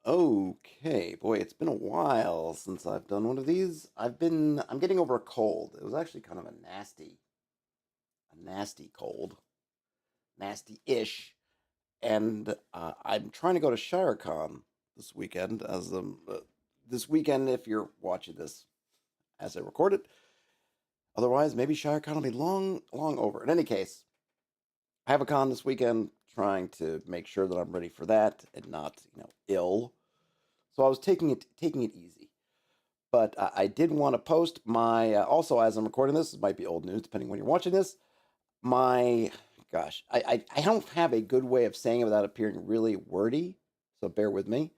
Okay, boy, it's been a while since I've done one of these. I'm getting over a cold. It was actually kind of a nasty cold, nasty-ish, and I'm trying to go to ShireCon this weekend. This weekend, if you're watching this as I record it, otherwise maybe ShireCon will be long over. In any case, I have a con this weekend, trying to make sure that I'm ready for that and not, ill. So I was taking it easy. But I did want to post my also as I'm recording this. This might be old news depending when you're watching this. My gosh, I don't have a good way of saying it without appearing really wordy, so bear with me.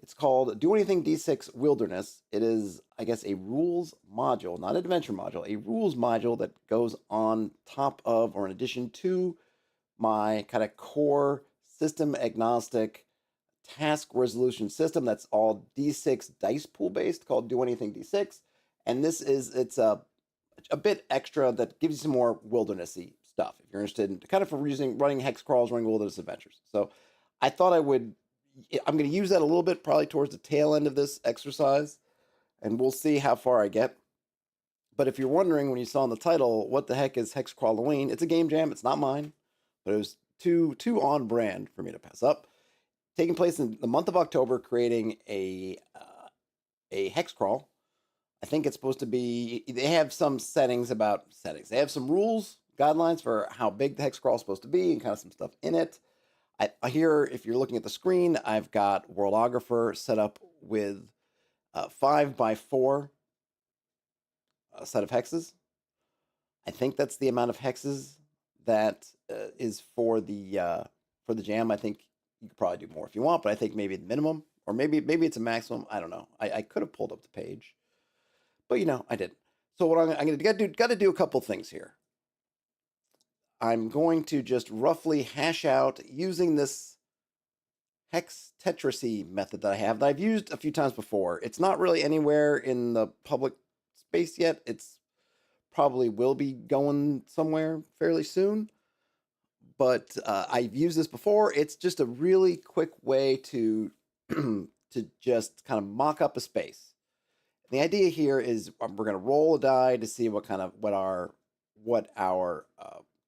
It's called Do Anything D6 Wilderness. It is, I guess, a rules module, not an adventure module, a rules module that goes on top of or in addition to my kind of core system agnostic task resolution system that's all D6 dice pool based called Do Anything D6. And it's a bit extra that gives you some more wildernessy stuff if you're interested in kind of for running hex crawls, running wilderness adventures. So I thought I'm going to use that a little bit probably towards the tail end of this exercise, and we'll see how far I get. But if you're wondering when you saw in the title, what the heck is Hexcrawloween? It's a game jam. It's not mine, but it was too on brand for me to pass up. Taking place in the month of October, creating a hex crawl. I think it's supposed to be. They have some settings about settings. They have some rules, guidelines for how big the hex crawl is supposed to be, and kind of some stuff in it. I hear if you're looking at the screen, I've got Worldographer set up with 5x4 set of hexes. I think that's the amount of hexes that is for the jam. I think you could probably do more if you want, but I think maybe the minimum, or maybe it's a maximum. I don't know. I could have pulled up the page, but I didn't. So what I'm going to got to do a couple things here. I'm going to just roughly hash out using this hex tetrasy method that I have that I've used a few times before. It's not really anywhere in the public space yet. It's probably will be going somewhere fairly soon, but I've used this before. It's just a really quick way to to just kind of mock up a space. And the idea here is we're going to roll a die to see what our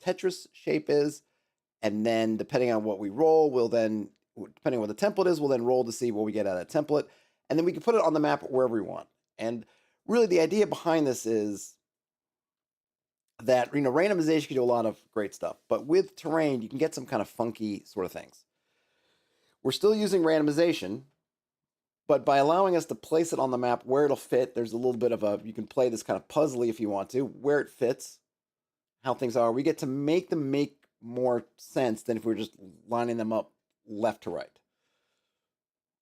Tetris shape is, and then depending on what we roll, depending on what the template is, we'll then roll to see what we get out of that template, and then we can put it on the map wherever we want. And really, the idea behind this is that randomization can do a lot of great stuff, but with terrain, you can get some kind of funky sort of things. We're still using randomization, but by allowing us to place it on the map where it'll fit, there's a little bit of you can play this kind of puzzly if you want to, where it fits, how things are. We get to make them make more sense than if we were just lining them up left to right.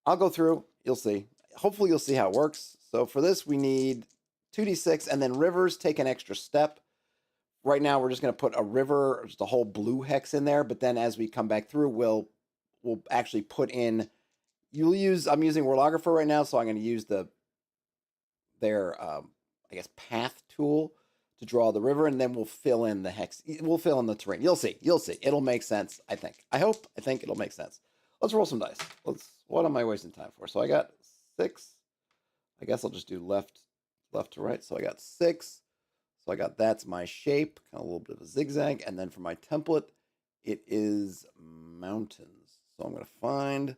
I'll go through, you'll see. Hopefully you'll see how it works. So for this, we need 2d6, and then rivers take an extra step. Right now, we're just going to put a river, just a whole blue hex in there, but then as we come back through, we'll actually put in, I'm using Worldographer right now, so I'm going to use their I guess, path tool to draw the river, and then we'll fill in the hex. We'll fill in the terrain. You'll see. It'll make sense, I think. I think it'll make sense. Let's roll some dice. What am I wasting time for? So I got 6. I guess I'll just do left to right. So I got 6. So I got that's my shape, kind of a little bit of a zigzag. And then for my template, it is mountains. So I'm going to find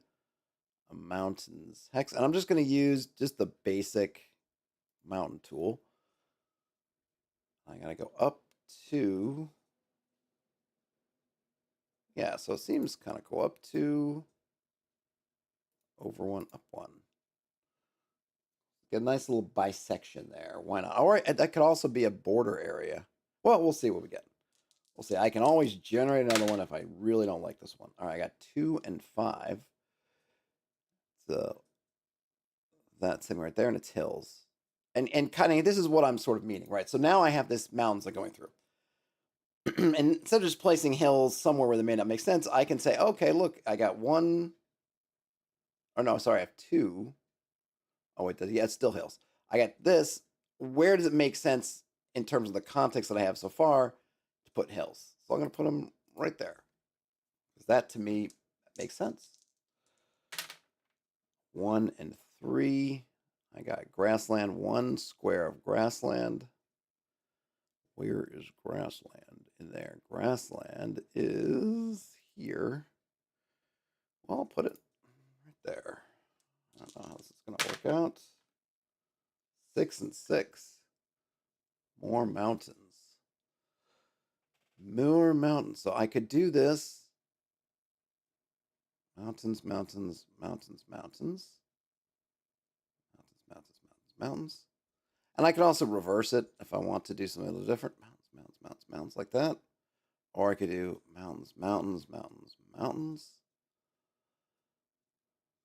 a mountains hex, and I'm just going to use just the basic mountain tool. I'm going to go up to, yeah, so it seems kind of cool. Up 2, over 1, up 1. Get a nice little bisection there. Why not? All right, that could also be a border area. Well, we'll see what we get. We'll see. I can always generate another one if I really don't like this one. All right, I got 2 and 5. So that's him right there, and it's hills. And kind of, this is what I'm sort of meaning, right? So now I have this mountains I'm going through. And instead of just placing hills somewhere where they may not make sense, I can say, okay, look, I got 1. Oh, no, sorry, I have 2. Oh, wait, yeah, it's still hills. I got this. Where does it make sense in terms of the context that I have so far to put hills? So I'm going to put them right there. Because that, to me, makes sense. 1 and 3. I got grassland, 1 square of grassland. Where is grassland in there? Grassland is here. Well, I'll put it right there. I don't know how this is going to work out. 6 and 6. More mountains. More mountains. So I could do this. Mountains, mountains, mountains, mountains. Mountains, mountains, mountains, mountains. And I could also reverse it if I want to do something a little different. Mountains, mountains, mountains, mountains like that. Or I could do mountains, mountains, mountains, mountains.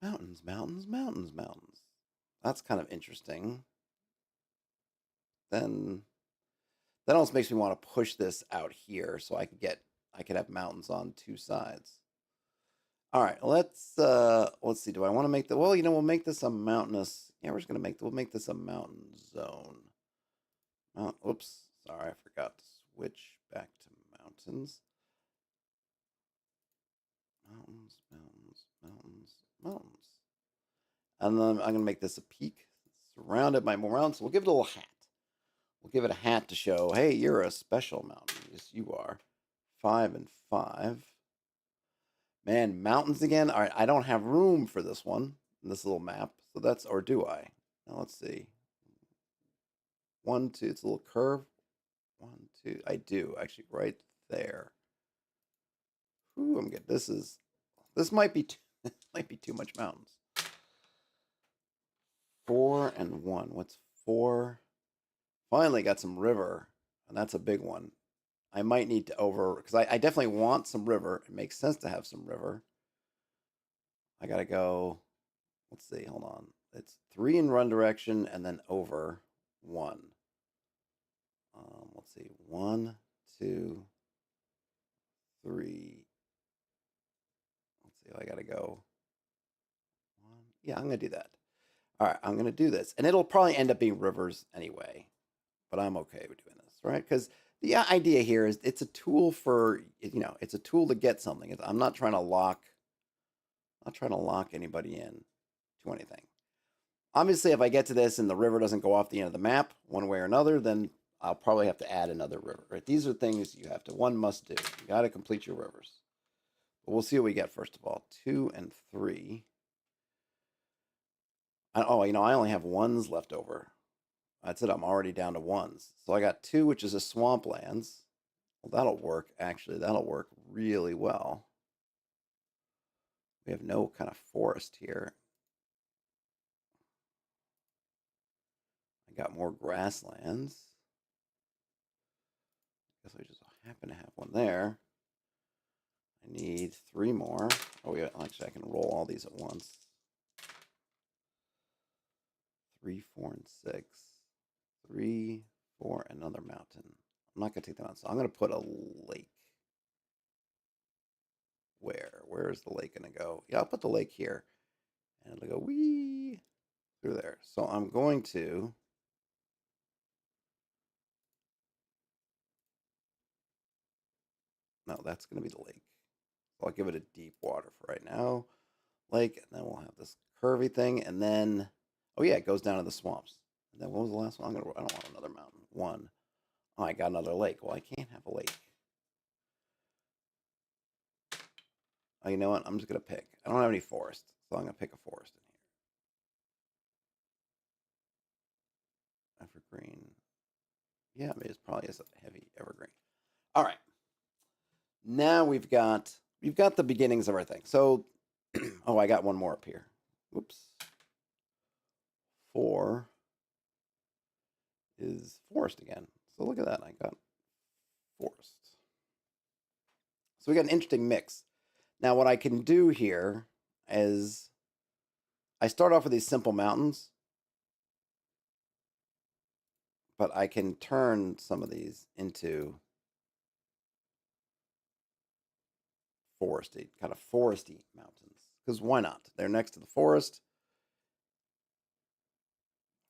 Mountains, mountains, mountains, mountains. That's kind of interesting. Then that almost makes me want to push this out here so I could have mountains on 2 sides. All right, let's see. Do I want to make the, well, we'll make this a mountainous. Yeah, we'll make this a mountain zone. Oops, sorry, I forgot to switch back to mountains. Mountains, mountains, mountains, mountains. And then I'm going to make this a peak surrounded by more mountains. So we'll give it a little hat. We'll give it a hat to show, hey, you're a special mountain. Yes, you are. 5 and 5. Man, mountains again. All right, I don't have room for this one in this little map. So that's, or do I? Now let's see. 1, 2. It's a little curve. 1, 2. I do actually right there. Ooh, I'm good. This might be too much mountains. 4 and 1. What's 4? Finally got some river, and that's a big one. I might need to because I definitely want some river. It makes sense to have some river. I gotta go. Let's see. Hold on. It's 3 in run direction and then over 1. Let's see. 1, 2, 3. Let's see. I gotta go. 1. Yeah, I'm gonna do that. All right, I'm gonna do this, and it'll probably end up being rivers anyway. But I'm okay with doing this, right? Because the idea here is it's a tool for, it's a tool to get something. I'm not trying to lock anybody in to anything. Obviously, if I get to this and the river doesn't go off the end of the map one way or another, then I'll probably have to add another river, right? These are things you have to, one must do. You got to complete your rivers. But we'll see what we get first of all. 2 and 3. I only have 1s left over. That's it. I'm already down to 1s. So I got 2, which is a swamplands. Well, that'll work. Actually, that'll work really well. We have no kind of forest here. I got more grasslands. I guess I just happen to have one there. I need 3 more. Oh, yeah. Actually, I can roll all these at once. 3, 4, and 6. 3, 4, another mountain. I'm not going to take that on. So I'm going to put a lake. Where is the lake going to go? Yeah, I'll put the lake here. And it'll go wee through there. So I'm going to no, that's going to be the lake. So I'll give it a deep water for right now. Lake, and then we'll have this curvy thing, and then oh yeah, it goes down to the swamps. And then what was the last one? I don't want another mountain. 1. Oh, I got another lake. Well, I can't have a lake. Oh, you know what? I'm just gonna pick. I don't have any forest, so I'm gonna pick a forest in here. Evergreen. Yeah, I mean, it probably is a heavy evergreen. All right. Now we've got the beginnings of our thing. So, oh, I got one more up here. Whoops. 4 is forest again. So look at that. I got forest. So we got an interesting mix. Now what I can do here is I start off with these simple mountains, but I can turn some of these into foresty mountains. Because why not? They're next to the forest.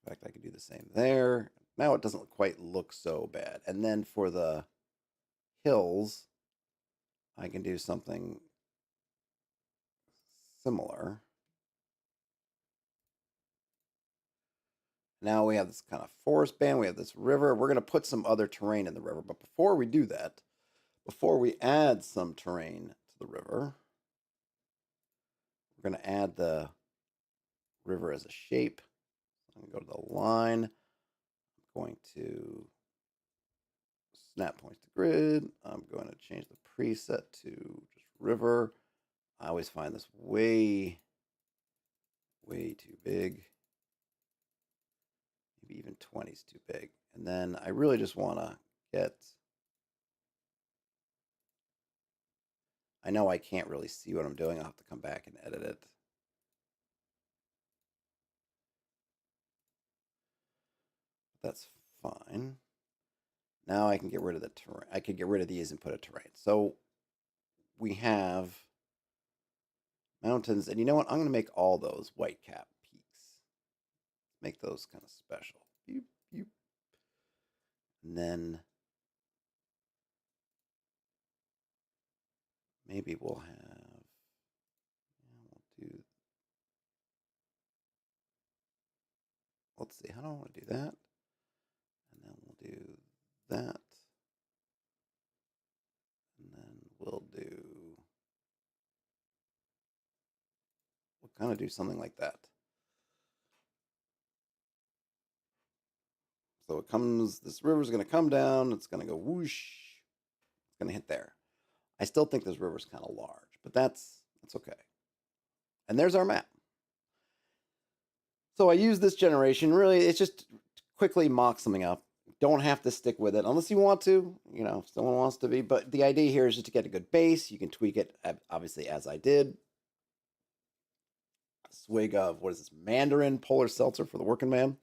In fact, I could do the same there. Now it doesn't quite look so bad. And then for the hills, I can do something similar. Now we have this kind of forest band. We have this river. We're going to put some other terrain in the river. But before we do that, before we add some terrain to the river, we're going to add the river as a shape. I'm going to go to the line. I'm going to snap points to grid. I'm going to change the preset to just river. I always find this way too big. Maybe even 20 is too big. And then I really just want to get, I know I can't really see what I'm doing. I'll have to come back and edit it. That's fine. Now I can get rid of the terrain. I could get rid of these and put a terrain. So we have mountains. And you know what? I'm going to make all those white cap peaks. Make those kind of special. Beep, beep. And then maybe we'll do, let's see, how do I want to do that? And then we'll do that. And then we'll kind of do something like that. So it comes, this river's going to come down. It's going to go whoosh. It's going to hit there. I still think this river's kind of large, but that's okay. And there's our map. So I use this generation. Really, it's just quickly mock something up. Don't have to stick with it unless you want to, if someone wants to be. But the idea here is just to get a good base. You can tweak it, obviously, as I did. A swig of, what is this, Mandarin Polar Seltzer for the working man.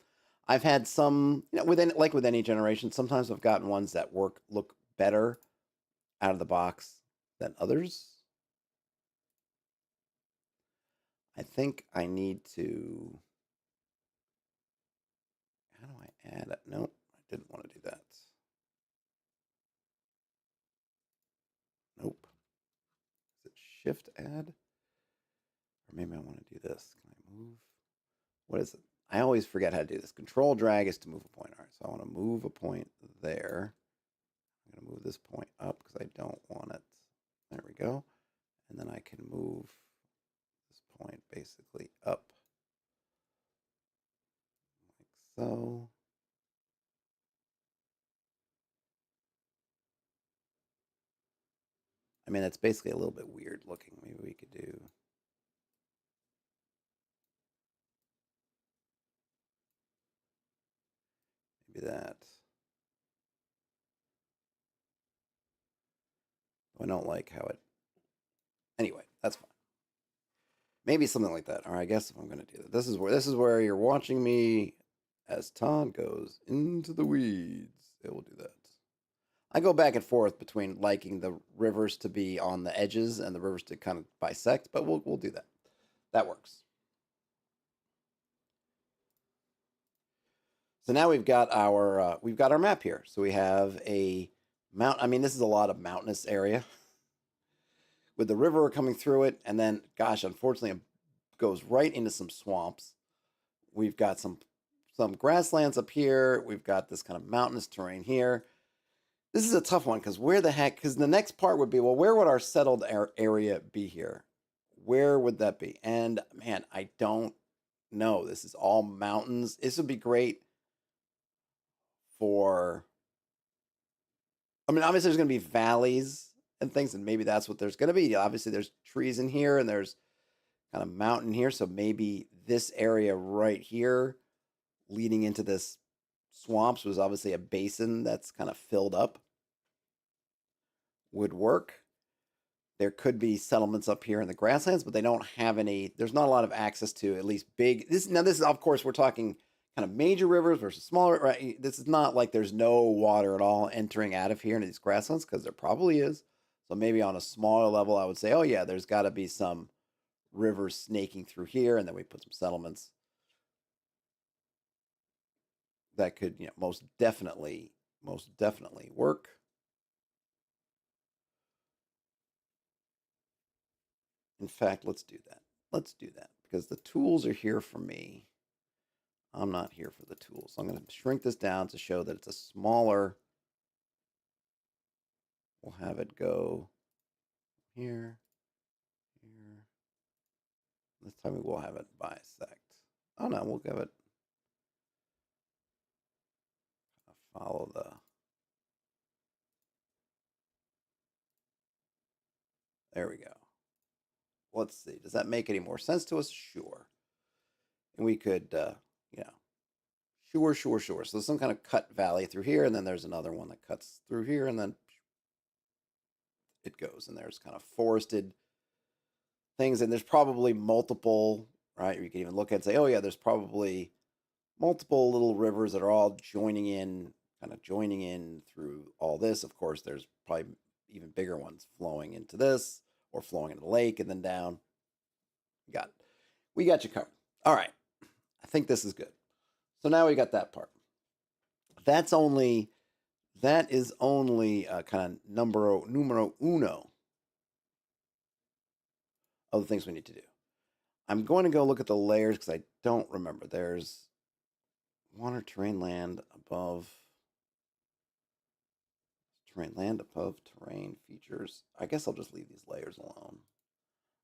I've had some, with any generation, sometimes I've gotten ones that look better out of the box than others. I think I need to, how do I add it? Nope, I didn't want to do that. Nope. Is it shift add? Or maybe I want to do this. Can I move? What is it? I always forget how to do this. Control drag is to move a point. All right, so I want to move a point there. I'm going to move this point up because I don't want it. There we go. And then I can move this point basically up like so. I mean, it's basically a little bit weird looking. Maybe we could do, maybe that. I don't like how it, anyway, that's fine. Maybe something like that. Or I guess if I'm going to do that, this is where you're watching me as Todd goes into the weeds. It will do that. I go back and forth between liking the rivers to be on the edges and the rivers to kind of bisect, but we'll do that. That works. So now we've got our map here. So we have a mount. I mean, this is a lot of mountainous area with the river coming through it, and then, gosh, unfortunately, it goes right into some swamps. We've got some grasslands up here. We've got this kind of mountainous terrain here. This is a tough one because where the heck? Because the next part would be, well, where would our settled area be here? Where would that be? And man, I don't know. This is all mountains. This would be great for. I mean, obviously, there's going to be valleys and things, and maybe that's what there's going to be. Obviously, there's trees in here, and there's kind of mountain here. So maybe this area right here, leading into this swamps, was obviously a basin that's kind of filled up. Would work. There could be settlements up here in the grasslands, but they don't have any. There's not a lot of access to at least big. This is, of course, we're talking kind of major rivers versus smaller. Right? This is not like there's no water at all entering out of here into these grasslands, because there probably is. So maybe on a smaller level, I would say, oh yeah, there's got to be some rivers snaking through here, and then we put some settlements that could, most definitely work. In fact, let's do that. Let's do that because the tools are here for me. I'm not here for the tools. So I'm going to shrink this down to show that it's a smaller. We'll have it go here, here. This time we will have it bisect. Oh no, we'll give it, follow the, there we go. Let's see, does that make any more sense to us? Sure. And we could, you know, sure. So there's some kind of cut valley through here, and then there's another one that cuts through here, and then it goes, and there's kind of forested things, and there's probably multiple, right? You can even look at and say, oh yeah, there's probably multiple little rivers that are all joining in, kind of joining in through all this. Of course, there's probably even bigger ones flowing into this or flowing into the lake and then down. We got you covered. All right. I think this is good. So now we got that part. That is only kind of numero uno of the things we need to do. I'm going to go look at the layers because I don't remember. There's water, terrain, land above. Terrain features. I guess I'll just leave these layers alone.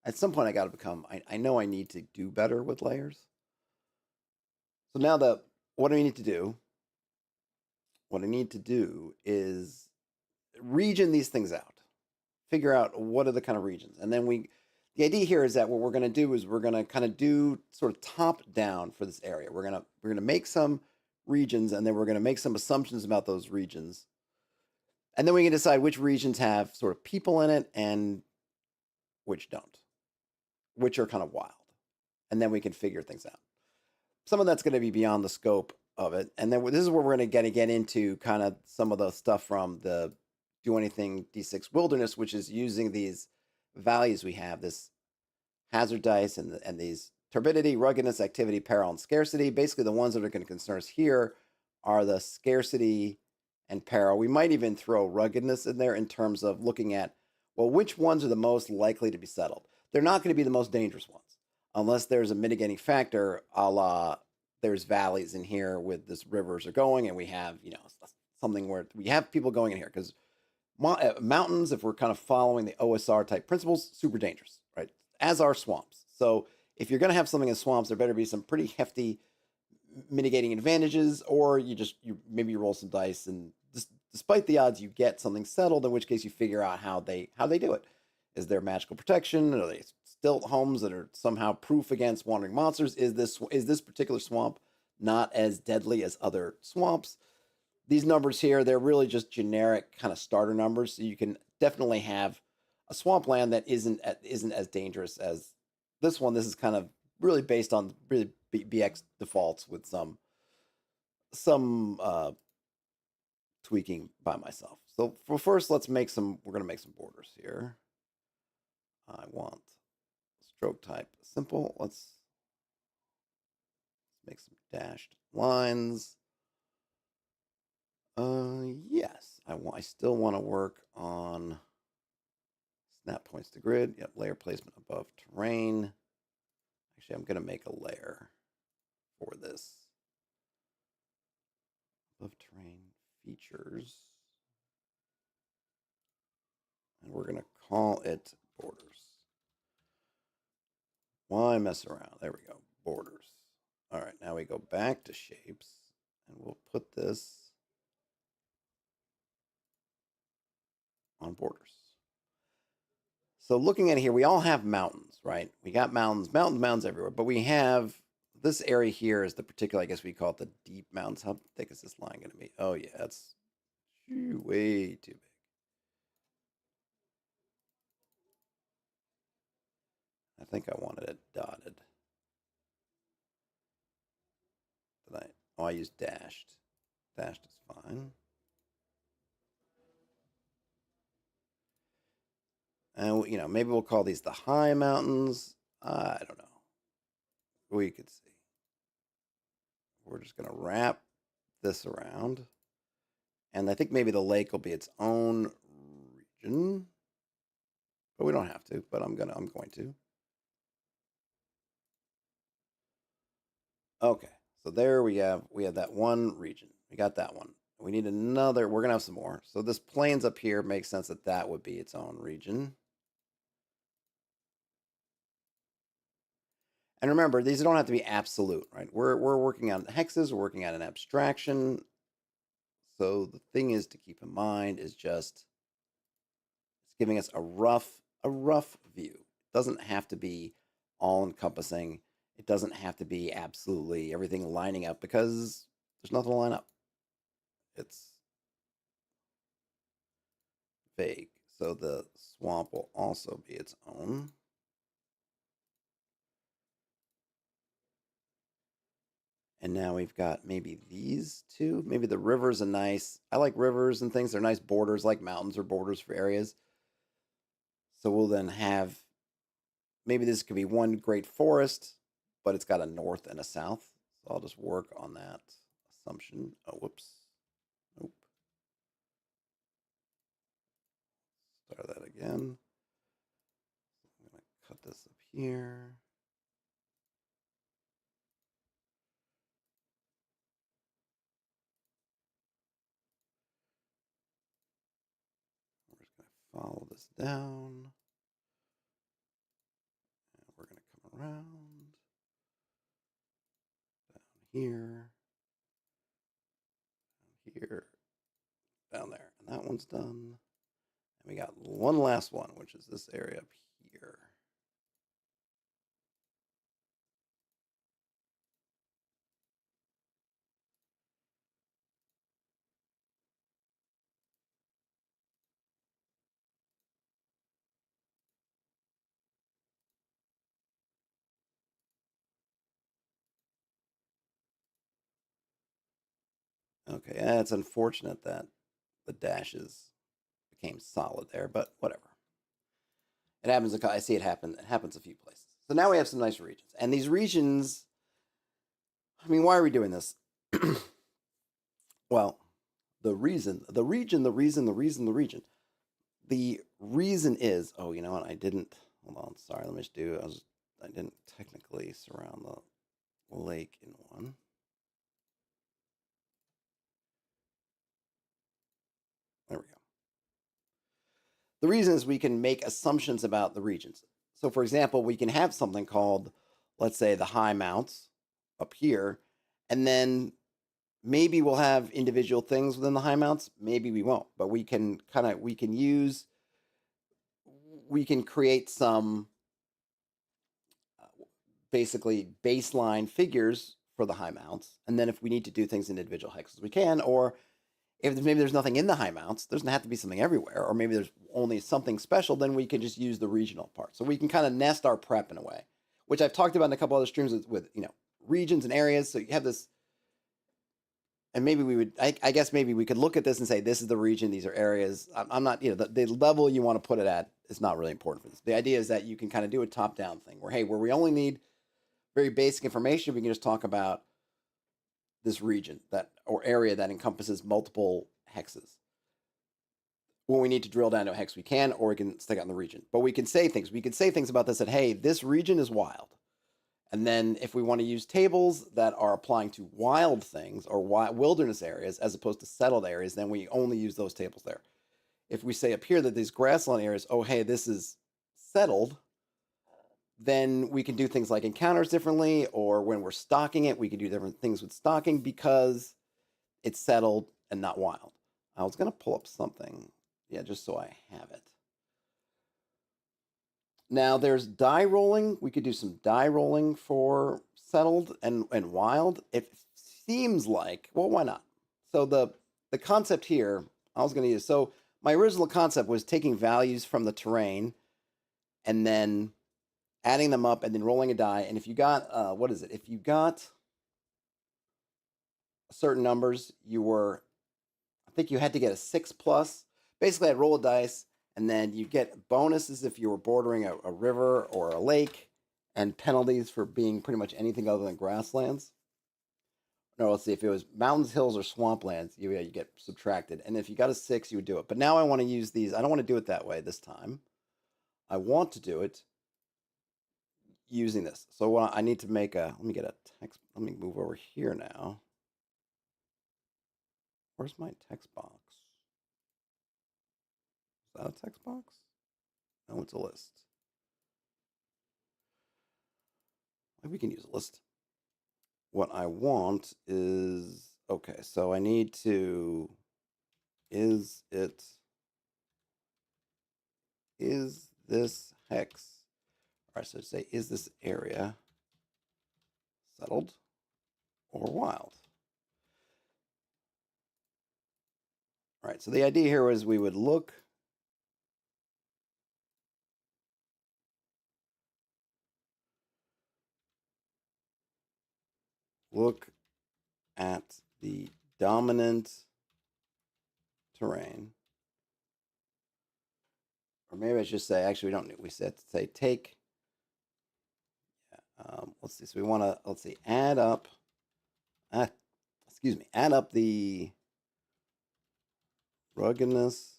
At some point, I got to become. I know I need to do better with layers. So now what do I need to do? What I need to do is region these things out. Figure out what are the kind of regions, and then the idea here is that what we're going to do is we're going to kind of do sort of top down for this area. We're going to make some regions, and then we're going to make some assumptions about those regions. And then we can decide which regions have sort of people in it and which don't, which are kind of wild. And then we can figure things out. Some of that's going to be beyond the scope of it. And then this is where we're going to get into kind of some of the stuff from the Do Anything D6 Wilderness, which is using these values we have, this hazard dice and these turbidity, ruggedness, activity, peril, and scarcity. Basically, the ones that are going to concern us here are the scarcity and peril. We might even throw ruggedness in there in terms of looking at, well, which ones are the most likely to be settled? They're not going to be the most dangerous ones unless there's a mitigating factor, a la there's valleys in here with this rivers are going, and we have, you know, something where we have people going in here because mountains, if we're kind of following the OSR type principles, super dangerous, right? As are swamps. So if you're going to have something in swamps, there better be some pretty hefty mitigating advantages, or you maybe roll some dice, and despite the odds, you get something settled. In which case, you figure out how they do it. Is there magical protection? Are they stilt homes that are somehow proof against wandering monsters? Is this particular swamp not as deadly as other swamps? These numbers here, they're really just generic kind of starter numbers. So you can definitely have a swampland that isn't as dangerous as this one. This is kind of really based on really BX defaults with some tweaking by myself. So for first, we're going to make some borders here. I want stroke type simple. Let's make some dashed lines. Yes, I still want to work on snap points to grid. Yep, layer placement above terrain. Actually, I'm going to make a layer for this. Above terrain features. And we're going to call it borders. Why mess around? There we go, borders. All right, now we go back to shapes, and we'll put this on borders. So looking at here, we all have mountains, right? We got mountains everywhere, but we have this area here is the particular, I guess we call it the deep mountains. How thick is this line going to be? Oh yeah, that's way too big. I think I wanted it dotted. I used dashed. Dashed is fine. And, you know, maybe we'll call these the high mountains. I don't know. We could see. We're just going to wrap this around. And I think maybe the lake will be its own region. But we don't have to, but I'm going to. Okay. So there we have that one region. We got that one. We need another. We're gonna have some more. So this plains up here makes sense that that would be its own region. And remember, these don't have to be absolute, right? We're working on hexes. We're working on an abstraction. So the thing is to keep in mind is just it's giving us a rough view. It doesn't have to be all encompassing. It doesn't have to be absolutely everything lining up because there's nothing to line up. It's vague. So the swamp will also be its own. And now we've got maybe these two. Maybe the river's a nice. I like rivers and things. They're nice borders, like mountains or borders for areas. So we'll then have maybe this could be one great forest, but it's got a north and a south. So I'll just work on that assumption. Oh, whoops. Nope. Start that again. I'm going to cut this up here. We're just going to follow this down. And we're going to come around down here, down there. And that one's done. And we got one last one, which is this area up here. Okay, it's unfortunate that the dashes became solid there, but whatever. It happens. I see it happen. It happens a few places. So now we have some nice regions, and these regions. I mean, why are we doing this? Well, the reason is. Oh, you know what? I didn't. Hold on. Sorry. Let me just do. I didn't technically surround the lake in one. There we go. The reason is we can make assumptions about the regions. So, for example, we can have something called, let's say, the high mounts up here, and then maybe we'll have individual things within the high mounts. Maybe we won't, but we can create some basically baseline figures for the high mounts, and then if we need to do things in individual hexes, we can, or if maybe there's nothing in the high mounts, there doesn't have to be something everywhere, or maybe there's only something special, then we can just use the regional part. So we can kind of nest our prep in a way, which I've talked about in a couple other streams with regions and areas. So you have this, and maybe we would, I guess maybe we could look at this and say, this is the region, these are areas. I'm not, the level you want to put it at is not really important for this. The idea is that you can kind of do a top-down thing where, hey, where we only need very basic information, we can just talk about this region or area that encompasses multiple hexes. When we need to drill down to a hex, we can, or we can stick out in the region. But we can say things. We can say things about this that, hey, this region is wild. And then if we want to use tables that are applying to wild things or wilderness areas as opposed to settled areas, then we only use those tables there. If we say up here that these grassland areas, oh, hey, this is settled, then we can do things like encounters differently, or when we're stocking it, we can do different things with stocking because it's settled and not wild. I was going to pull up something, just so I have it. Now there's die rolling. We could do some die rolling for settled and wild. It seems like, well, why not? So the concept here, I was going to use, so my original concept was taking values from the terrain and then adding them up and then rolling a die. And if you got, if you got certain numbers, I think you had to get a 6+. Basically, I'd roll a dice, and then you get bonuses if you were bordering a river or a lake, and penalties for being pretty much anything other than grasslands. No, let's see, if it was mountains, hills, or swamplands, you get subtracted. And if you got a 6, you would do it. But now I want to use these. I don't want to do it that way this time. I want to do it using this. So I need to make a, let me get a text, let me move over here now. Where's my text box? Is that a text box? No, it's a list. We can use a list. What I want is, okay, so I need to, is this hex, or I should say, is this area settled or wild? All right, so the idea here was we would look at the dominant terrain, or maybe I should say, actually, we don't need, we said to say take, let's see, so we want to, let's see, add up the ruggedness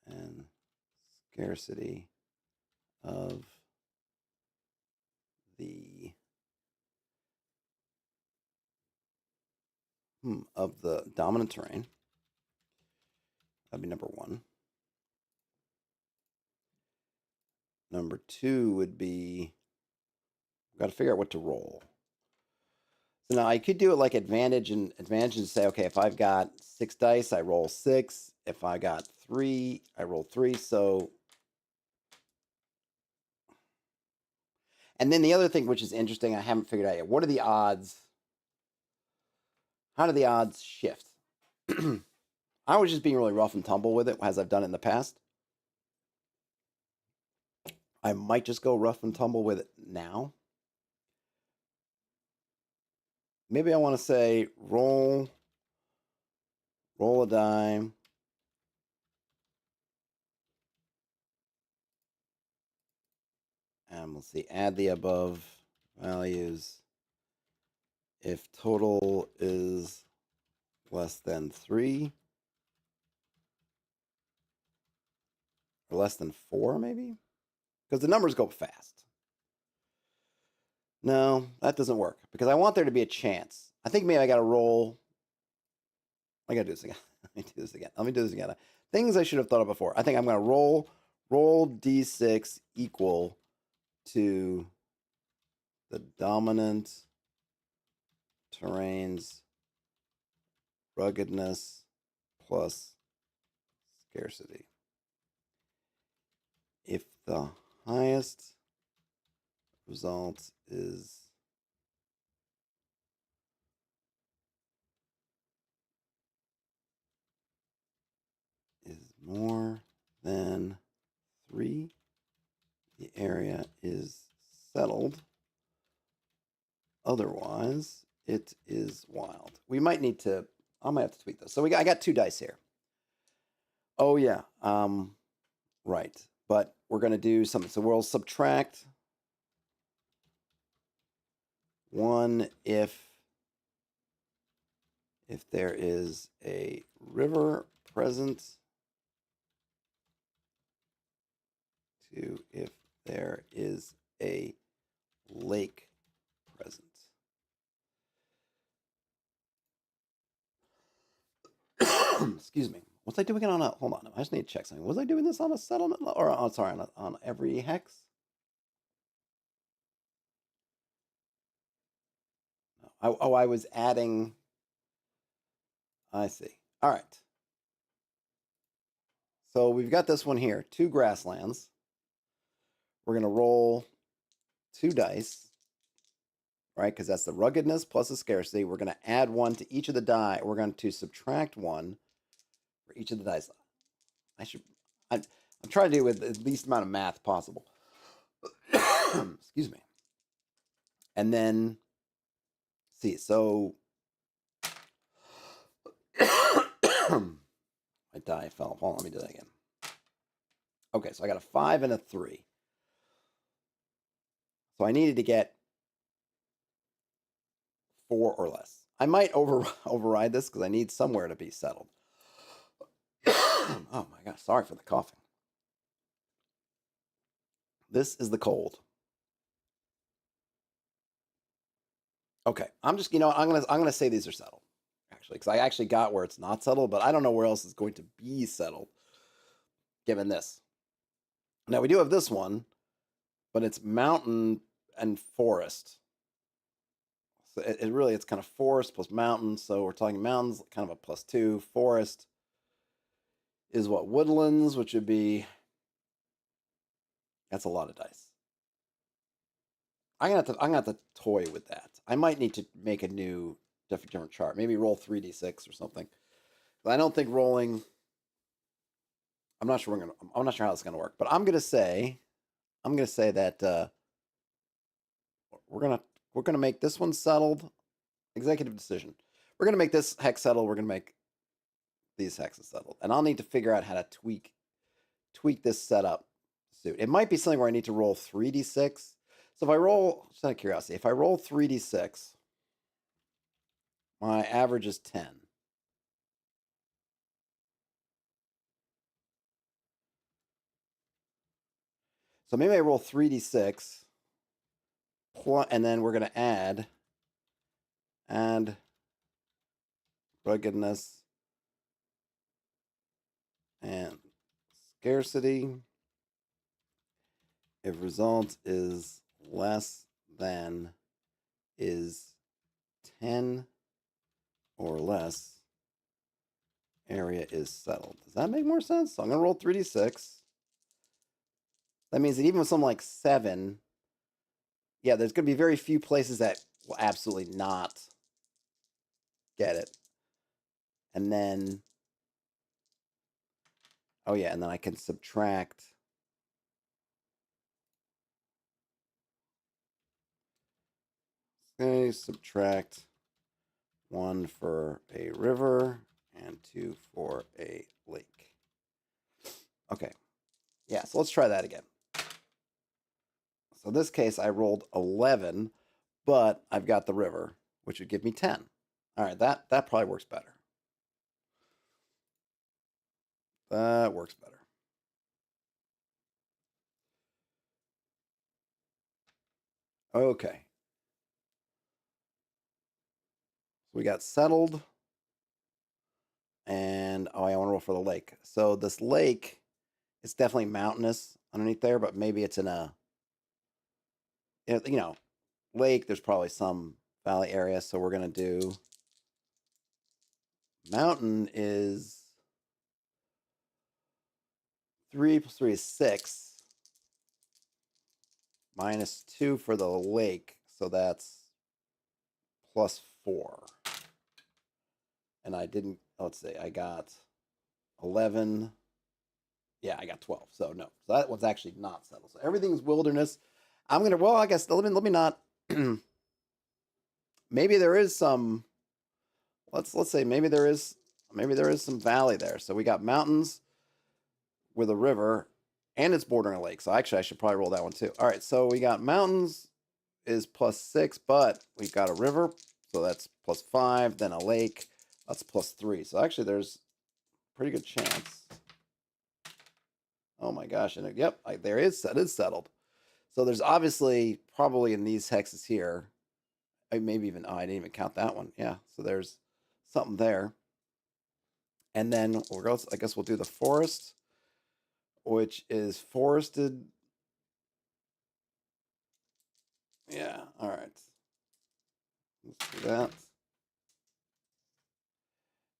and scarcity of the dominant terrain. That'd be number one. Number two would be, we've got to figure out what to roll. So now I could do it like advantage and say, okay, if I've got 6 dice, I roll 6. If I got 3, I roll 3. So, and then the other thing which is interesting, I haven't figured out yet. What are the odds? How do the odds shift? I was just being really rough and tumble with it, as I've done it in the past. I might just go rough and tumble with it now. Maybe I want to say roll a dime. And we'll see, add the above values. If total is less than 3, or less than 4, maybe? Because the numbers go fast. No, that doesn't work, because I want there to be a chance. I think maybe I got to roll. I got to do this again. Let me do this again. Things I should have thought of before. I think I'm going to roll d6 equal to the dominant terrain's ruggedness plus scarcity. If the highest result is more than 3, the area is settled. Otherwise, it is wild. We might need to, I might have to tweak this. So I got 2 dice here. Oh yeah, right. But we're going to do something. So we'll subtract 1 if there is a river present, 2 if there is a lake present. Excuse me. Was I doing it on a, hold on, I just need to check something. Was I doing this on a settlement, or sorry, on every hex? No. I was adding, I see. All right. So we've got this one here, 2 grasslands. We're going to roll 2 dice, right? Because that's the ruggedness plus the scarcity. We're going to add 1 to each of the die. We're going to subtract 1 for each of the dice. I'm trying to do with the least amount of math possible. Excuse me. And then, see, so my die fell. Hold on, let me do that again. Okay, so I got a 5 and a 3. So I needed to get 4 or less. I might override this because I need somewhere to be settled. Oh my gosh, sorry for the coughing. This is the cold. Okay, I'm just, I'm gonna say these are settled, actually, because I actually got where it's not settled, but I don't know where else it's going to be settled, given this. Now we do have this one, but it's mountain and forest. So it really, it's kind of forest plus mountains. So we're talking mountains, kind of a +2. Forest is what? Woodlands, which would be, that's a lot of dice. I'm gonna have to toy with that. I might need to make a new different chart. Maybe roll 3d6 or something. But I don't think rolling. I'm not sure I'm not sure how it's gonna work. But I'm gonna say that we're gonna we're gonna make this one settled. Executive decision. We're gonna make this hex settled. We're gonna make these hexes settled, and I'll need to figure out how to tweak this setup suit. It might be something where I need to roll 3d6. So if I roll, just out of curiosity, if I roll 3d6, my average is 10. So maybe I roll 3d6, and then we're going to add ruggedness and scarcity. If result is less than is 10 or less, area is settled. Does that make more sense? So I'm going to roll 3d6. That means that even with something like 7, yeah, there's going to be very few places that will absolutely not get it. And then, oh yeah, and then I can subtract. Okay, subtract 1 for a river and 2 for a lake. Okay, yeah, so let's try that again. So in this case, I rolled 11, but I've got the river, which would give me 10. All right, that probably works better. That works better. Okay. So we got settled. And oh, I want to roll for the lake. So this lake, it's definitely mountainous underneath there, but maybe it's in a, lake. There's probably some valley area. So we're going to do mountain is 3 plus 3 is 6. Minus 2 for the lake. So that's +4. And I didn't, let's see, I got 11. Yeah, I got 12. So no, so that one's actually not settled. So everything's wilderness. I'm going to, well, I guess, let me not, maybe there is some, let's say maybe there is some valley there. So we got mountains with a river and it's bordering a lake. So actually I should probably roll that one too. All right, so we got mountains is +6, but we've got a river, so that's +5, then a lake, that's +3. So actually there's a pretty good chance. Oh my gosh, and yep, that is settled. So there's obviously probably in these hexes here, maybe even, I didn't even count that one. Yeah, so there's something there. And then I guess we'll do the forest, which is forested. Yeah, all right. Let's do that.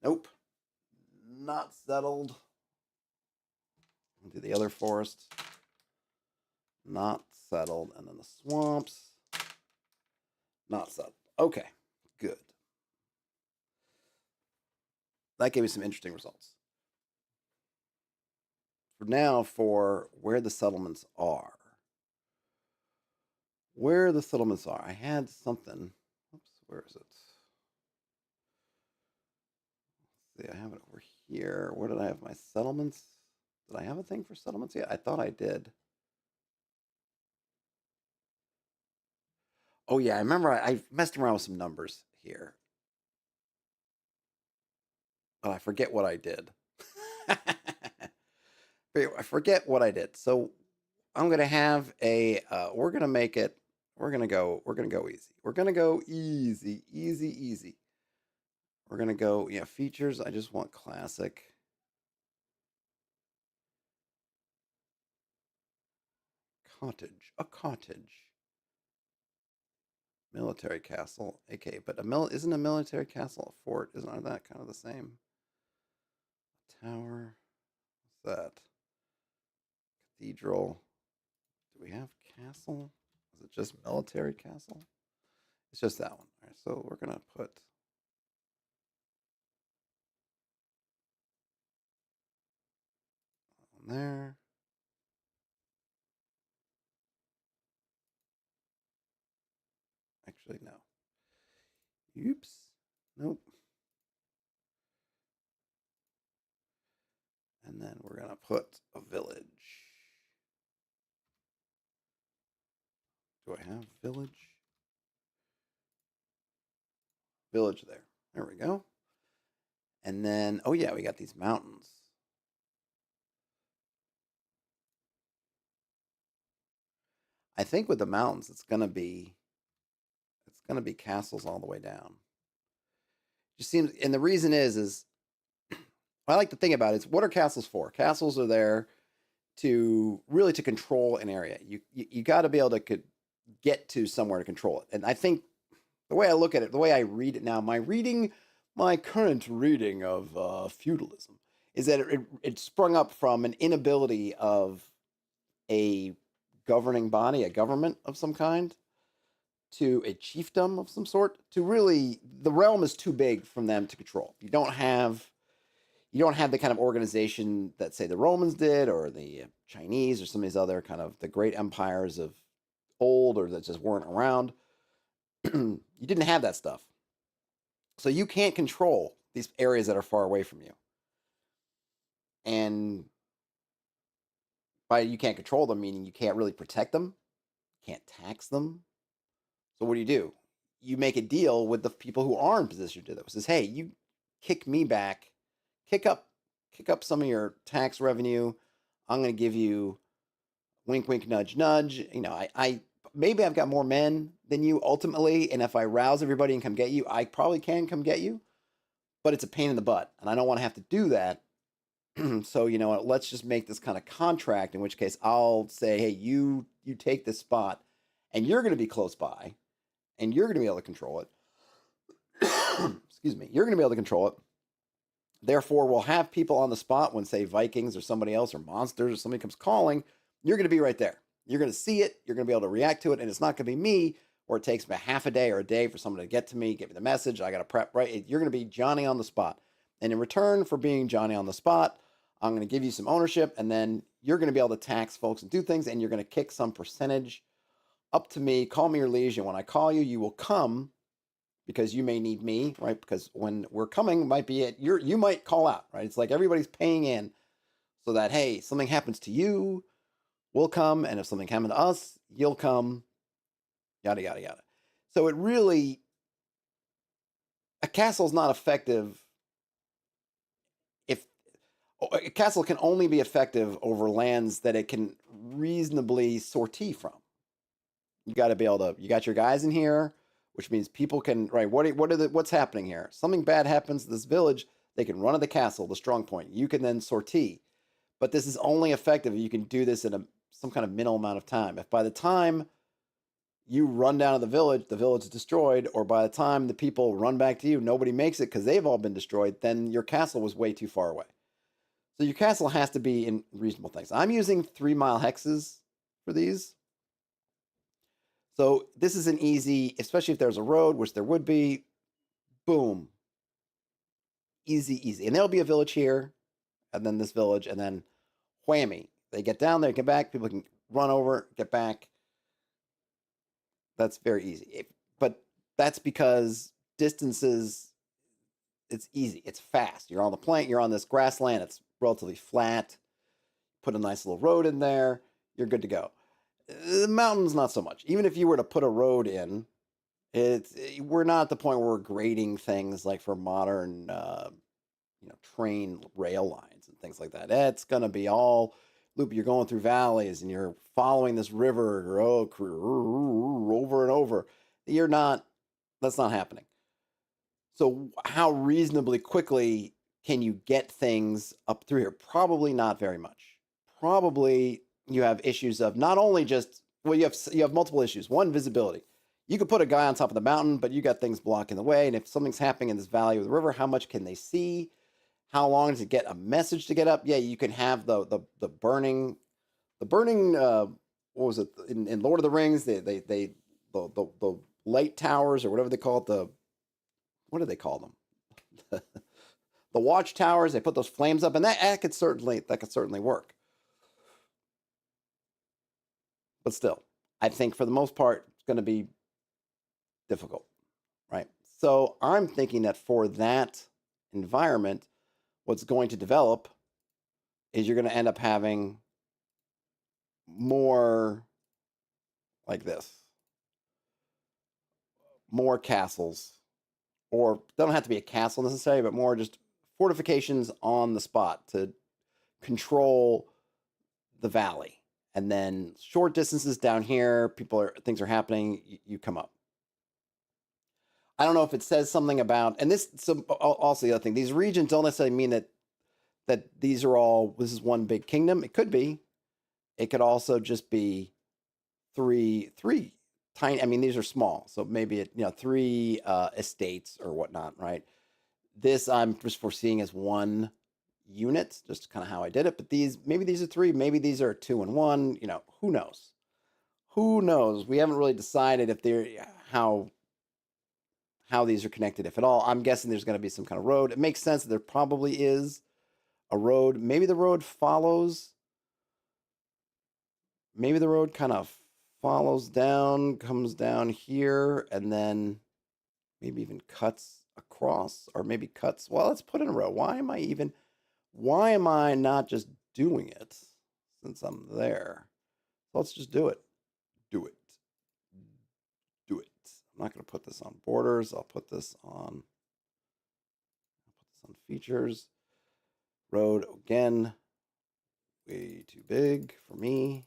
Nope, not settled. We'll do the other forest. Not settled. And then the swamps. Not settled. Okay, good. That gave me some interesting results. For now, for where the settlements are. Where the settlements are. I had something. Oops, where is it? Let's see, I have it over here. Where did I have my settlements? Did I have a thing for settlements? Yeah, I thought I did. Oh yeah, I remember I messed around with some numbers here. But I forget what I did. I forget what I did. So I'm gonna have a. We're gonna make it. We're gonna go easy. We're gonna go easy, easy, easy. We're gonna go. Yeah, features. I just want classic. Cottage. A cottage. Military castle. Okay, but isn't a military castle a fort? Isn't that kind of the same? Tower. What's that? Cathedral. Do we have castle? Is it just military castle? It's just that one. All right, so we're gonna put on there. Actually, no. Oops. Nope. And then we're gonna put a village. Do I have village? Village there. There we go. And then, oh yeah, we got these mountains. I think with the mountains, it's gonna be castles all the way down. Just seems, and the reason is I like to think about it. Is what are castles for? Castles are there to really to control an area. You got to be able to get to somewhere to control it. And I think the way I look at it, the way I read it now, my current reading of feudalism is that it sprung up from an inability of a governing body, a government of some kind, to a chiefdom of some sort. To really, the realm is too big from them to control. You don't have the kind of organization that say the Romans did or the Chinese or some of these other kind of the great empires of old or that just weren't around. You didn't have that stuff. So you can't control these areas that are far away from you. And by you can't control them, meaning you can't really protect them, can't tax them. So what do? You make a deal with the people who are in position to do that. Says, hey, you kick me back, kick up kick up some of your tax revenue. I'm going to give you wink, wink, nudge, nudge. I maybe I've got more men than you ultimately, and if I rouse everybody and come get you, I probably can come get you. But it's a pain in the butt, and I don't want to have to do that. So you know what? Let's just make this kind of contract. In which case, I'll say, hey, you take this spot, and you're going to be close by, and you're going to be able to control it. Excuse me. You're going to be able to control it. Therefore, we'll have people on the spot when, say, Vikings or somebody else or monsters or somebody comes calling. You're going to be right there. You're going to see it. You're going to be able to react to it. And it's not going to be me, or it takes me half a day or a day for someone to get to me, get me the message. I got to prep, right? You're going to be Johnny on the spot. And in return for being Johnny on the spot, I'm going to give you some ownership. And then you're going to be able to tax folks and do things. And you're going to kick some percentage up to me. Call me your liege. And when I call you, you will come because you may need me, right? Because when we're coming, might be it. You might call out, right? It's like everybody's paying in so that, hey, something happens to you, we'll come, and if something happened to us, you'll come, yada yada yada. So it really, a castle's not effective if a castle can only be effective over lands that it can reasonably sortie from. You got to be able to. You got your guys in here, which means people can, right? What's happening here? Something bad happens to this village. They can run to the castle, the strong point. You can then sortie, but this is only effective if you can do this in some kind of minimal amount of time. If by the time you run down to the village is destroyed, or by the time the people run back to you, nobody makes it because they've all been destroyed, then your castle was way too far away. So your castle has to be in reasonable things. I'm using 3-mile hexes for these. So this is an easy, especially if there's a road, which there would be, boom. Easy, easy. And there'll be a village here, and then this village, and then whammy. They get down there, get back, people can run over, get back. That's very easy. But that's because distances, it's easy. It's fast. You're on the plain, you're on this grassland, it's relatively flat. Put a nice little road in there, you're good to go. The mountains, not so much. Even if you were to put a road in, we're not at the point where we're grading things like for modern, train rail lines and things like that. It's going to be all loop. You're going through valleys and you're following this river over and over. You're not. That's not happening. So how reasonably quickly can you get things up through here? Probably not very much. Probably you have issues of not only just, well, you have multiple issues. One, visibility. You could put a guy on top of the mountain, but you got things blocking the way. And if something's happening in this valley of the river, how much can they see? How long does it get a message to get up? Yeah, you can have the burning what was it in Lord of the Rings? The light towers or whatever they call it. What do they call them? The watchtowers. They put those flames up, and that could certainly work. But still, I think for the most part, it's going to be difficult, right? So I'm thinking that for that environment, what's going to develop is you're going to end up having more like this, more castles, or they don't have to be a castle necessarily, but more just fortifications on the spot to control the valley. And then short distances down here, things are happening, you come up. I don't know if it says something about, and this, so also the other thing, these regions don't necessarily mean that these are all, this is one big kingdom. It could be. It could also just be three tiny, I mean, these are small. So maybe, three estates or whatnot, right? This I'm just foreseeing as one unit, just kind of how I did it. But maybe these are three, maybe these are 2 and 1, who knows? Who knows? We haven't really decided if they're, how these are connected, if at all. I'm guessing there's going to be some kind of road. It makes sense that there probably is a road. Maybe the road follows. Maybe the road kind of follows down, comes down here, and then maybe even cuts across, or maybe cuts. Well, let's put in a row. Why am I not just doing it since I'm there? Let's just do it. Do it. I'm not going to put this on borders. I'll put this on features. Road, again, way too big for me.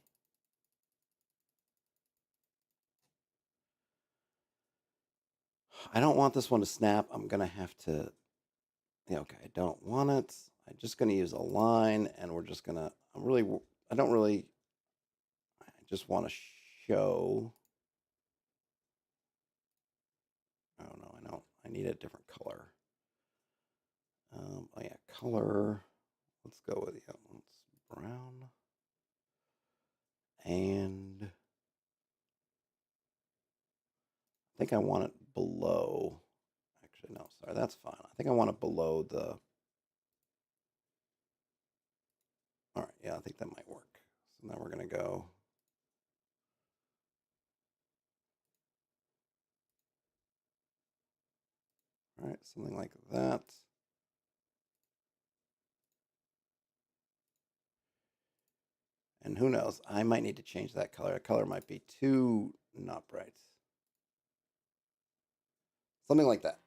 I don't want this one to snap. I'm going to have to, okay, I don't want it. I'm just going to use a line, and we're just going to, I just want to show. Oh no, I need a different color. Oh yeah, color. Let's go with let's brown. And I think I want it below. Actually, no, sorry, that's fine. I think I want it below the. All right, yeah, I think that might work. So now we're gonna go. All right, something like that. And who knows? I might need to change that color. That color might be too not bright. Something like that.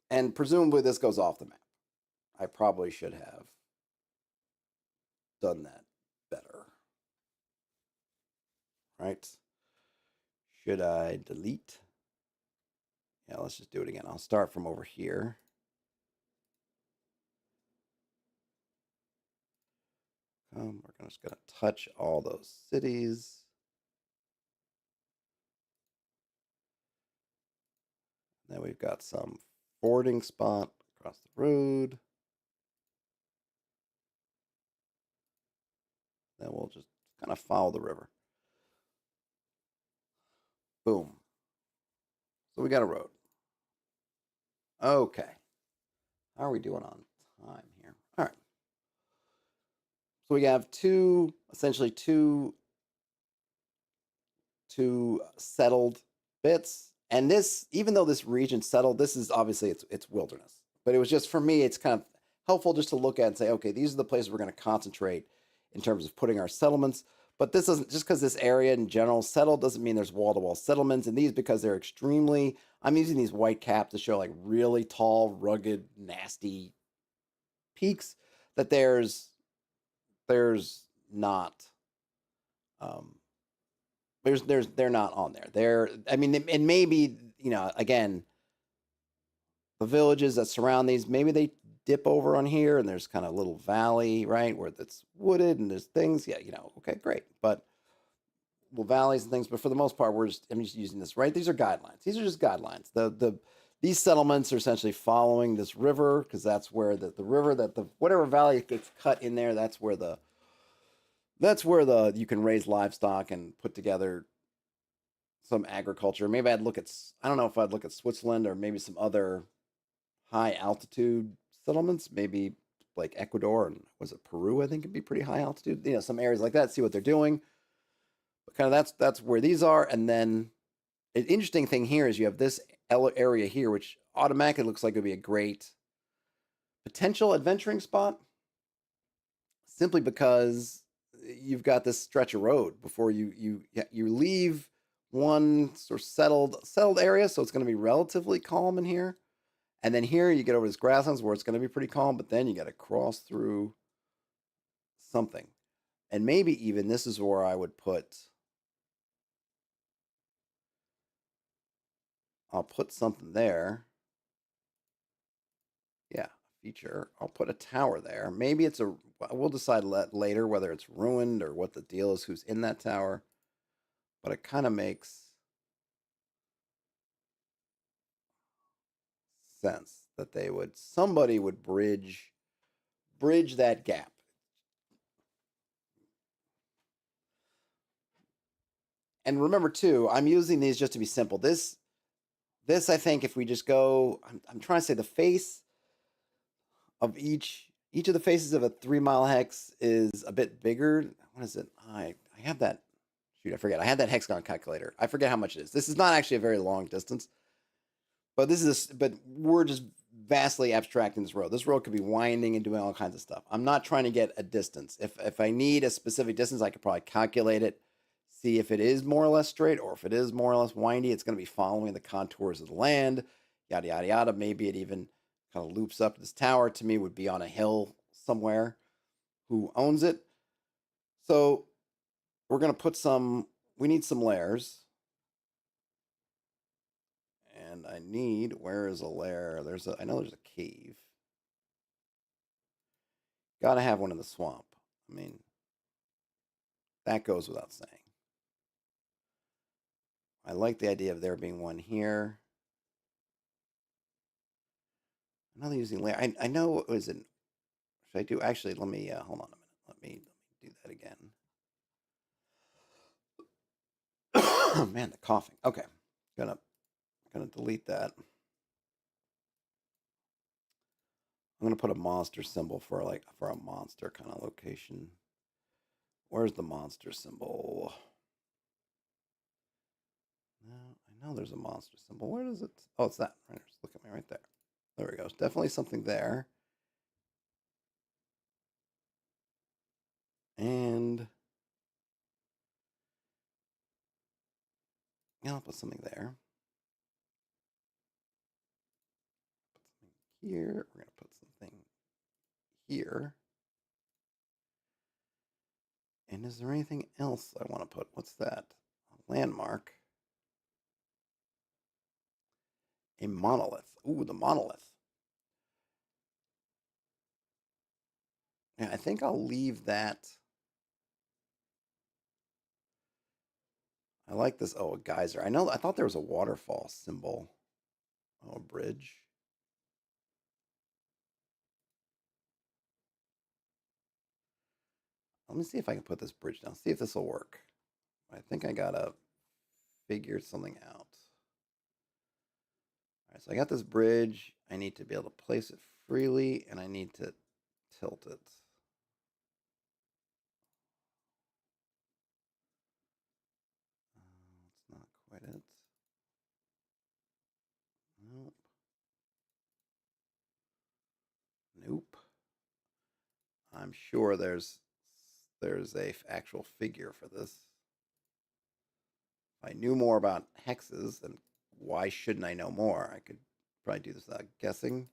And presumably this goes off the map. I probably should have done that better. Right? Should I delete? Yeah, let's just do it again. I'll start from over here. We're just going to touch all those cities. Then we've got some fording spot across the road. Then we'll just kind of follow the river. Boom. So we got a road. Okay. How are we doing on time here? All right. So we have essentially two settled bits. And this, even though this region settled, this is obviously it's wilderness. But it was just, for me, it's kind of helpful just to look at and say, okay, these are the places we're going to concentrate in terms of putting our settlements. But this doesn't, just because this area in general settled doesn't mean there's wall-to-wall settlements. And these, because they're extremely, I'm using these white caps to show like really tall, rugged, nasty peaks, that there's there's not they're not on there. I mean, and maybe, again, the villages that surround these, maybe they dip over on here and there's kind of a little valley, right, where that's wooded and there's things. Yeah, okay, great. But well, valleys and things, but for the most part, I'm just using this, right? These are guidelines. These are just guidelines. These settlements are essentially following this river because that's where the river that the whatever valley gets cut in there, that's where the you can raise livestock and put together some agriculture. Maybe I don't know if I'd look at Switzerland or maybe some other high altitude settlements, maybe like Ecuador and was it Peru? I think it'd be pretty high altitude. Some areas like that. See what they're doing. But kind of that's where these are. And then an interesting thing here is you have this area here, which automatically looks like it would be a great potential adventuring spot, simply because you've got this stretch of road before you leave one sort of settled area, so it's going to be relatively calm in here. And then here you get over this grasslands where it's going to be pretty calm, but then you got to cross through something. And maybe even this is where I would I'll put something there. Yeah, feature. I'll put a tower there. Maybe we'll decide later whether it's ruined or what the deal is, who's in that tower. But it kind of makes sense that somebody would bridge that gap. And remember too, I'm using these just to be simple. This I think if we just go, I'm trying to say the face of each of the faces of a 3 mile hex is a bit bigger. What is it? I have that. Shoot, I forget. I had that hexagon calculator. I forget how much it is. This is not actually a very long distance, but but we're just vastly abstracting this road. This road could be winding and doing all kinds of stuff. I'm not trying to get a distance. If I need a specific distance, I could probably calculate it, see if it is more or less straight or if it is more or less windy. It's going to be following the contours of the land, yada, yada, yada. Maybe it even kind of loops up. This tower to me would be on a hill somewhere. Who owns it? So we're going to we need some layers. And where is a lair? I know there's a cave. Gotta have one in the swamp. I mean, that goes without saying. I like the idea of there being one here. I'm not using layer. I know it was in. Should I do? Actually, let me hold on a minute. Let me do that again. Man, the coughing. Okay, gonna delete that. I'm gonna put a monster symbol for a monster kind of location. Where's the monster symbol? No, I know there's a monster symbol. Where is it? Oh, it's that. Right, just look at me right there. There we go. It's definitely something there. And yeah, I'll put something there. Put something here. We're gonna put something here. And is there anything else I want to put? What's that? A landmark. A monolith. Ooh, the monolith. Yeah, I think I'll leave that. I like this. Oh, a geyser. I thought there was a waterfall symbol. Oh, a bridge. Let me see if I can put this bridge down. See if this will work. I think I gotta figure something out. All right, so I got this bridge. I need to be able to place it freely, and I need to tilt it. It's not quite it. Nope. Nope. I'm sure there's a actual figure for this. If I knew more about hexes, then why shouldn't I know more? I could probably do this without guessing.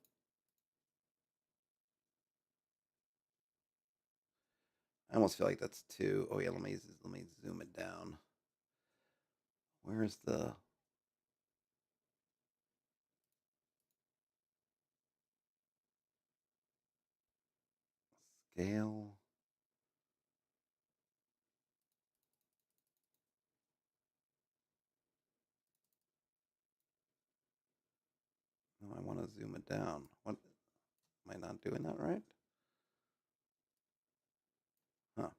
I almost feel like that's too. Oh yeah, let me zoom it down. Where's the scale? No, I want to zoom it down. What? Am I not doing that right? Huh.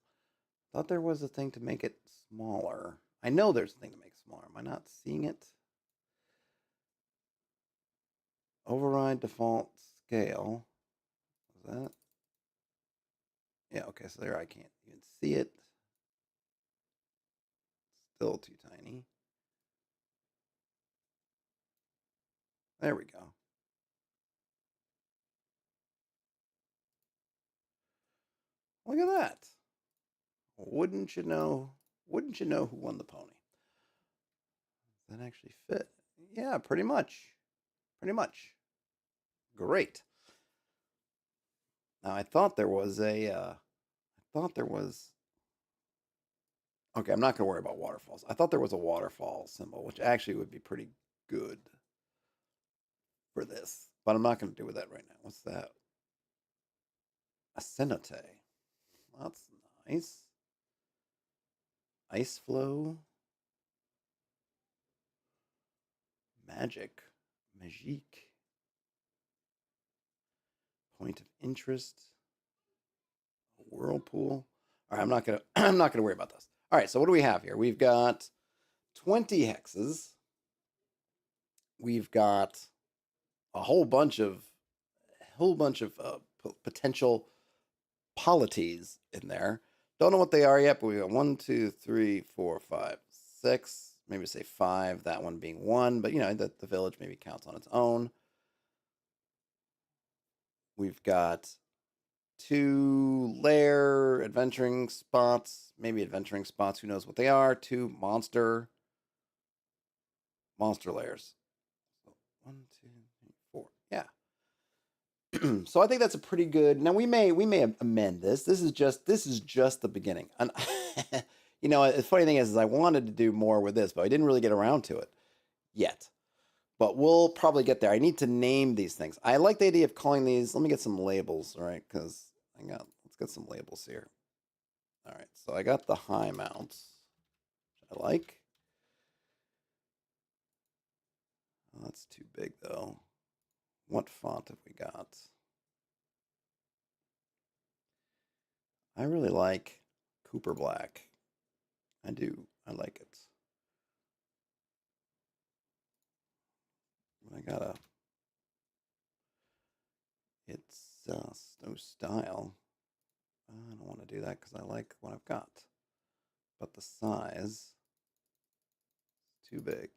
Thought there was a thing to make it smaller. I know there's a thing to make it smaller. Am I not seeing it? Override default scale. Is that? Yeah, okay, so there I can't even see it. Still too tiny. There we go. Look at that. Wouldn't you know? Wouldn't you know who won the pony? Does that actually fit? Yeah, pretty much. Pretty much. Great. Now I thought there was a. I thought there was. Okay, I'm not going to worry about waterfalls. I thought there was a waterfall symbol, which actually would be pretty good for this, but I'm not going to do with that right now. What's that? A cenote. That's nice. Ice flow. Magic. Magique. Point of interest. Whirlpool. All right, I'm not gonna I'm not gonna worry about this. All right, so what do we have here? We've got 20 hexes. We've got a whole bunch of potential polities in there. Don't know what they are yet, but we got 1, 2, 3, 4, 5, 6. Maybe say 5. That one being 1, but you know that the village maybe counts on its own. We've got 2 lair adventuring spots, maybe adventuring spots. Who knows what they are? 2 monster lairs. So 1, 2, 3, 4. Yeah. So I think that's a pretty good. Now we may amend this. This is just the beginning. And you know, the funny thing is I wanted to do more with this, but I didn't really get around to it yet. But we'll probably get there. I need to name these things. I like the idea of calling these. Let me get some labels, all right? Because let's get some labels here. All right, so I got the high mounts, which I like. Oh, that's too big though. What font have we got? I really like Cooper Black. I do. I like it. I gotta. It's no style. I don't want to do that because I like what I've got. But the size is too big.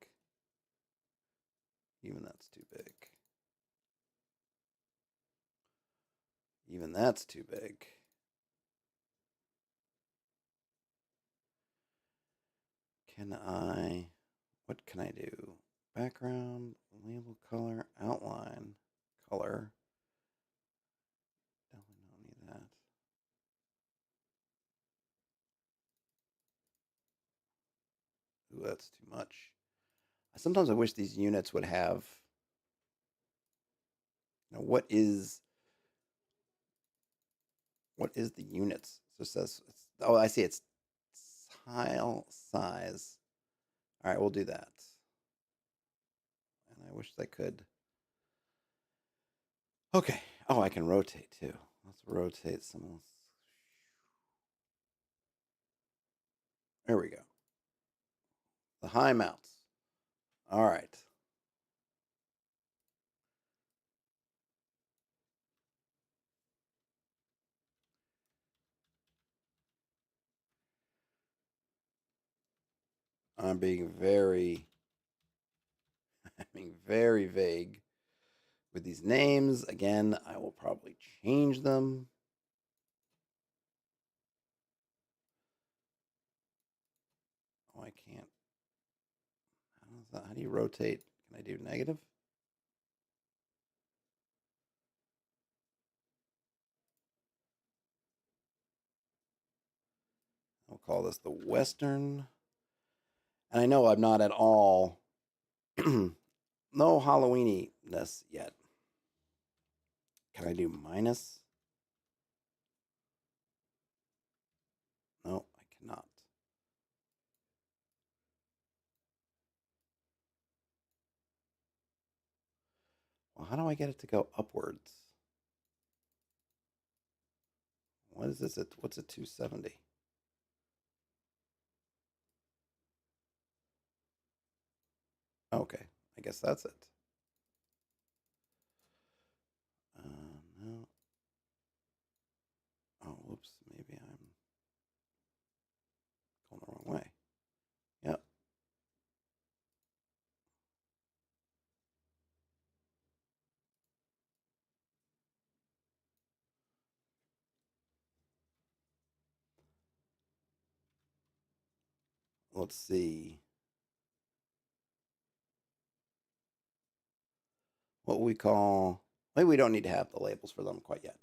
Even that's too big. Even that's too big. What can I do? Background, label color, outline, color. Definitely don't need that. Ooh, that's too much. Sometimes I wish these units would have. You know, what is the units? So it says. Oh, I see. It's tile size. All right, we'll do that. And I wish I could. Okay. Oh, I can rotate too. Let's rotate some of this. There we go. The high mounts. All right. I'm being very, I'm being very vague with these names. Again, I will probably change them. Oh, I can't. How do you rotate? Can I do negative? call this the Western. And I know I'm not at all no Halloweeniness yet. Can I do minus? No, I cannot. Well, how do I get it to go upwards? What is this? What's a 270? Okay, I guess that's it. No. Oh, whoops. Maybe I'm going the wrong way. Yep. Let's see. What we call. Maybe we don't need to have the labels for them quite yet.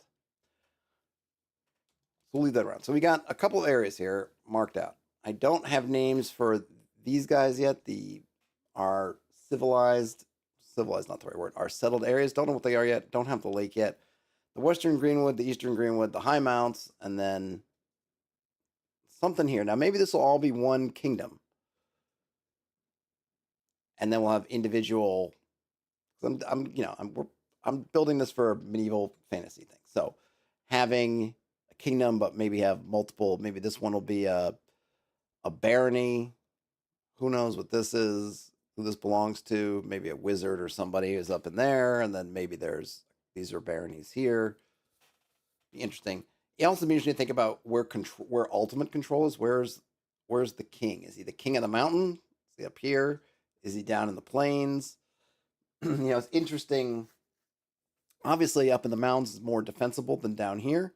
So we'll leave that around. So we got a couple of areas here marked out. I don't have names for these guys yet. Our civilized, not the right word, our settled areas. Don't know what they are yet. Don't have the lake yet. The Western Greenwood, the Eastern Greenwood, the High Mounts, and then something here. Now maybe this will all be one kingdom, and then we'll have individual. I'm building this for a medieval fantasy thing. So having a kingdom, but maybe have multiple. Maybe this one will be a barony. Who knows what this is? Who this belongs to? Maybe a wizard or somebody is up in there, and then maybe these are baronies here. Be interesting. It also means you think about where ultimate control is. Where's the king? Is he the king of the mountain? Is he up here? Is he down in the plains? It's interesting. Obviously, up in the mountains is more defensible than down here.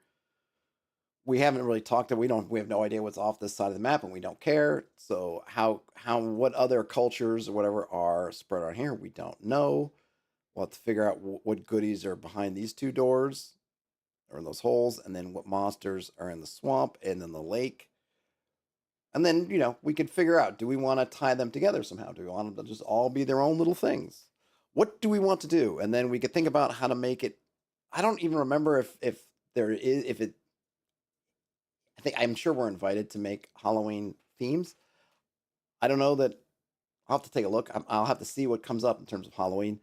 We haven't really talked. We have no idea what's off this side of the map, and we don't care. So what other cultures or whatever are spread on here? We don't know. We'll have to figure out what goodies are behind these two doors, or in those holes, and then what monsters are in the swamp and in the lake. And then we could figure out: do we want to tie them together somehow? Do we want them to just all be their own little things? What do we want to do? And then we could think about how to make it. I don't even remember if there is if it. I'm sure we're invited to make Halloween themes. I don't know that. I'll have to take a look. I'll have to see what comes up in terms of Halloween.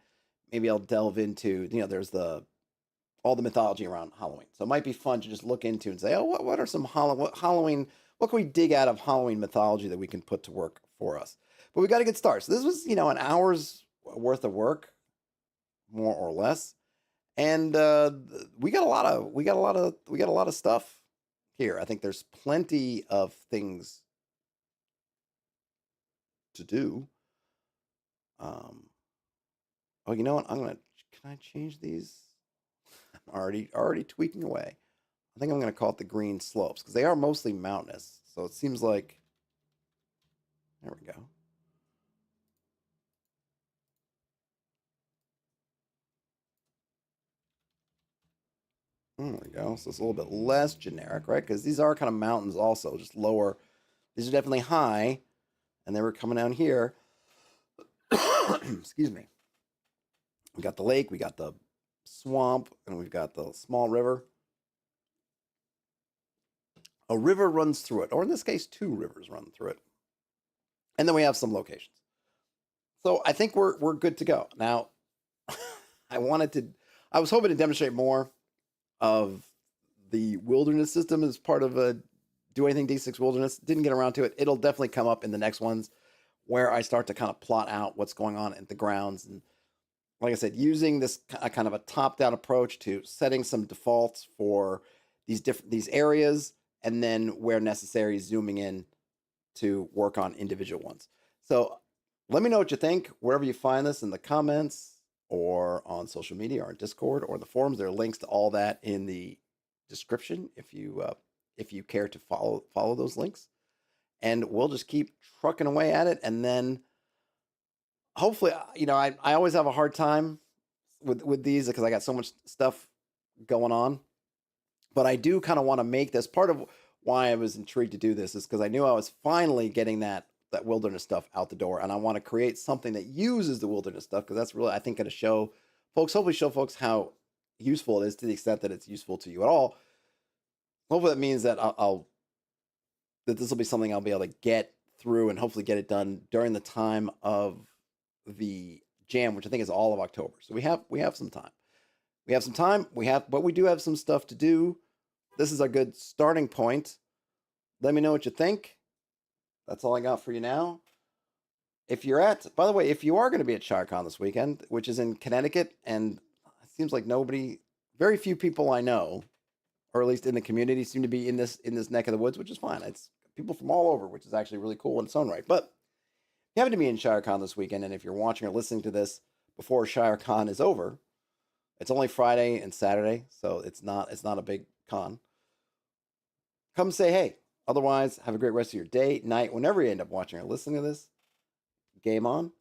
Maybe I'll delve into there's all the mythology around Halloween. So it might be fun to just look into and say, oh, what are some Halloween? What can we dig out of Halloween mythology that we can put to work for us? But we got to get started. So this was an hour's worth of work, more or less, and we got a lot of stuff here. I think there's plenty of things to do. Oh, you know what? Can I change these? I'm already tweaking away. I think I'm gonna call it the green slopes because they are mostly mountainous. So it seems like there we go. There we go. So it's a little bit less generic, right? Because these are kind of mountains also, just lower. These are definitely high, and they were coming down here. Excuse me. We got the lake, we got the swamp, and we've got the small river. A river runs through it, or in this case, two rivers run through it. And then we have some locations. So I think we're good to go. Now, I was hoping to demonstrate more of the wilderness system as part of a Do Anything D6 Wilderness. Didn't get around to it. It'll definitely come up in the next ones where I start to kind of plot out what's going on at the grounds. And like I said, using this kind of a top-down approach to setting some defaults for these areas, and then where necessary, zooming in to work on individual ones. So let me know what you think wherever you find this, in the comments or on social media or on Discord or the forums. There are links to all that in the description if you care to follow those links. And we'll just keep trucking away at it. And then hopefully, I always have a hard time with these because I got so much stuff going on. But I do kind of want to make this part of why I was intrigued to do this is because I knew I was finally getting that wilderness stuff out the door, and I want to create something that uses the wilderness stuff because that's really, I think, going to show folks, hopefully show folks how useful it is to the extent that it's useful to you at all. Hopefully that means that that this will be something I'll be able to get through and hopefully get it done during the time of the jam, which I think is all of October. So we have some time. We have some time. But we do have some stuff to do. This is a good starting point. Let me know what you think. That's all I got for you now. By the way, if you are going to be at ShireCon this weekend, which is in Connecticut, and it seems like very few people I know, or at least in the community, seem to be in this neck of the woods, which is fine. It's people from all over, which is actually really cool in its own right. But if you happen to be in ShireCon this weekend, and if you're watching or listening to this before ShireCon is over, it's only Friday and Saturday, so it's not a big con. Come say hey. Otherwise, have a great rest of your day, night, whenever you end up watching or listening to this. Game on.